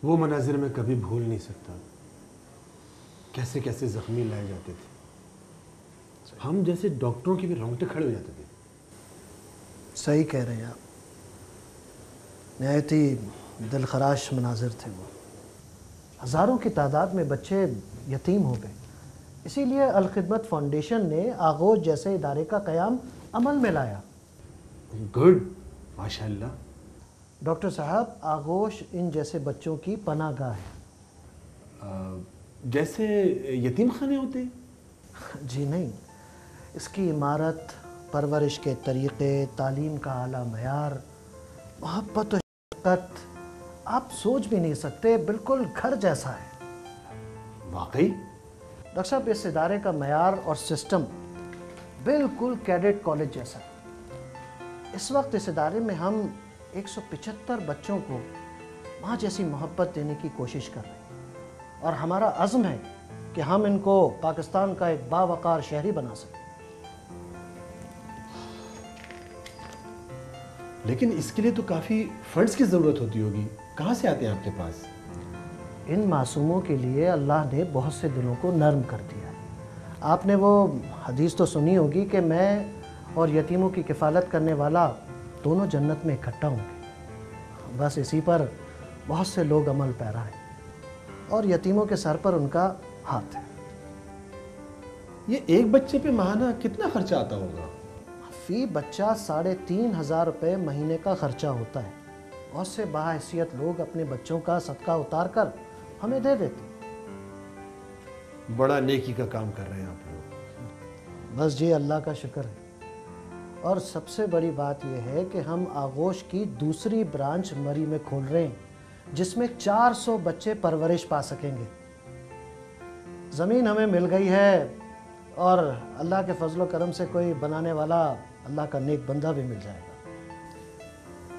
वो मनाजिर मैं कभी भूल नहीं सकता। कैसे कैसे जख्मी लाए जाते थे, हम जैसे डॉक्टरों के भी रोंगटे खड़े हो जाते थे। सही कह रहे हैं आप, नहायत ही दिलखराश मनाजिर थे वो। हज़ारों की तादाद में बच्चे यतीम हो गए। इसीलिए अल खिदमत फाउंडेशन ने आगोश जैसे इदारे का क़याम अमल में लाया। गुड, माशाअल्लाह। डॉक्टर साहब, आगोश इन जैसे बच्चों की पनाहगाह है। जैसे यतीम खाने होते हैं? जी नहीं, इसकी इमारत, परवरिश के तरीक़े, तालीम का आला मयार, मोहब्बत और शफ़क़त, आप सोच भी नहीं सकते, बिल्कुल घर जैसा है। वाकई? डॉक्टर साहब, इस इदारे का मयार और सिस्टम बिल्कुल कैडेट कॉलेज जैसा है। इस वक्त इस इदारे में हम 175 बच्चों को माँ जैसी मोहब्बत देने की कोशिश कर रहे हैं और हमारा अज़्म है कि हम इनको पाकिस्तान का एक बावकार शहरी बना सकें। लेकिन इसके लिए तो काफ़ी फंड्स की ज़रूरत होती होगी, कहाँ से आते हैं आपके पास? इन मासूमों के लिए अल्लाह ने बहुत से दिलों को नर्म कर दिया है। आपने वो हदीस तो सुनी होगी कि मैं और यतीमों की किफ़ालत करने वाला दोनों जन्नत में इकट्ठा होंगे। बस इसी पर बहुत से लोग अमल पैरा हैं और यतीमों के सर पर उनका हाथ है। ये एक बच्चे पे माहाना कितना खर्चा आता होगा? फ़ी बच्चा 3,500 रुपये महीने का खर्चा होता है। बहुत से बाहैसियत लोग अपने बच्चों का सदका उतार कर हमें दे देते। बड़ा नेकी का काम कर रहे हैं आप लोग। बस जी, अल्लाह का शुक्र है। और सबसे बड़ी बात यह है कि हम आगोश की दूसरी ब्रांच मरी में खोल रहे हैं, जिसमें 400 बच्चे परवरिश पा सकेंगे। ज़मीन हमें मिल गई है और अल्लाह के फजल व करम से कोई बनाने वाला अल्लाह का नेक बंदा भी मिल जाएगा।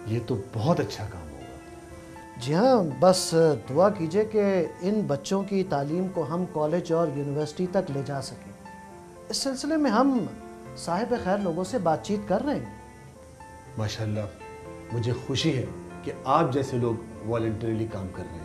ये तो बहुत अच्छा काम होगा। जी हाँ, बस दुआ कीजिए कि इन बच्चों की तालीम को हम कॉलेज और यूनिवर्सिटी तक ले जा सकें। इस सिलसिले में हम साहिब खैर लोगों से बातचीत कर रहे हैं। माशाल्लाह, मुझे खुशी है कि आप जैसे लोग वॉलंटरीली काम कर रहे हैं।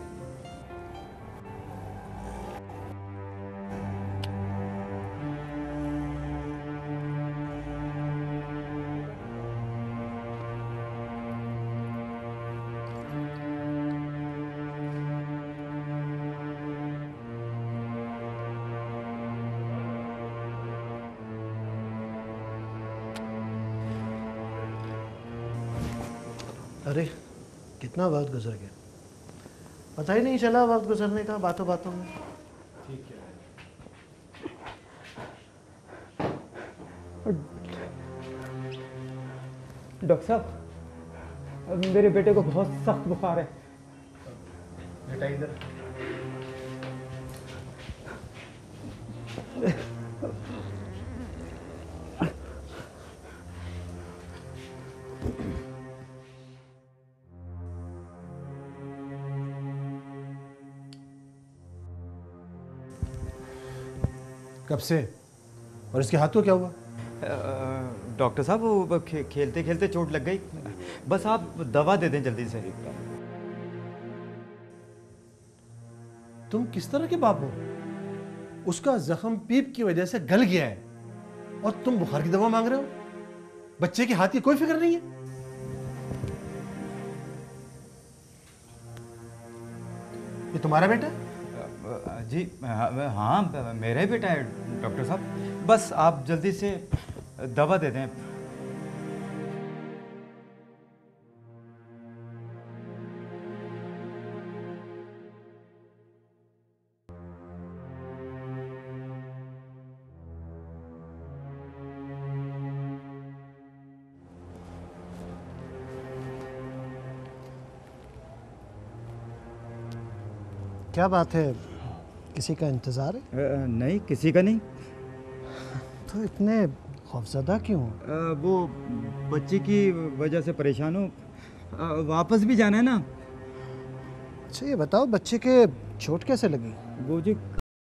अरे कितना वक्त गुजर गया, पता ही नहीं चला वक्त गुजरने का बातों बातों में। ठीक है। डॉक्टर साहब, मेरे बेटे को बहुत सख्त बुखार है। बेटा इधर। कब से? और इसके हाथ को क्या हुआ? डॉक्टर साहब, वो खेलते खेलते चोट लग गई। बस आप दवा दे दें जल्दी से। तुम किस तरह के बाप हो? उसका जख्म पीप की वजह से गल गया है और तुम बुखार की दवा मांग रहे हो? बच्चे के हाथ की कोई फिक्र नहीं है? ये तुम्हारा बेटा है? जी हाँ, मेरा ही बेटा है डॉक्टर साहब। बस आप जल्दी से दवा दे दें। क्या बात है, किसी का इंतज़ार है? नहीं, किसी का नहीं। तो इतने खौफज़दा क्यों? वो बच्चे की वजह से परेशान हूँ। वापस भी जाना है ना। अच्छा ये बताओ, बच्चे के चोट कैसे लगी? वो जी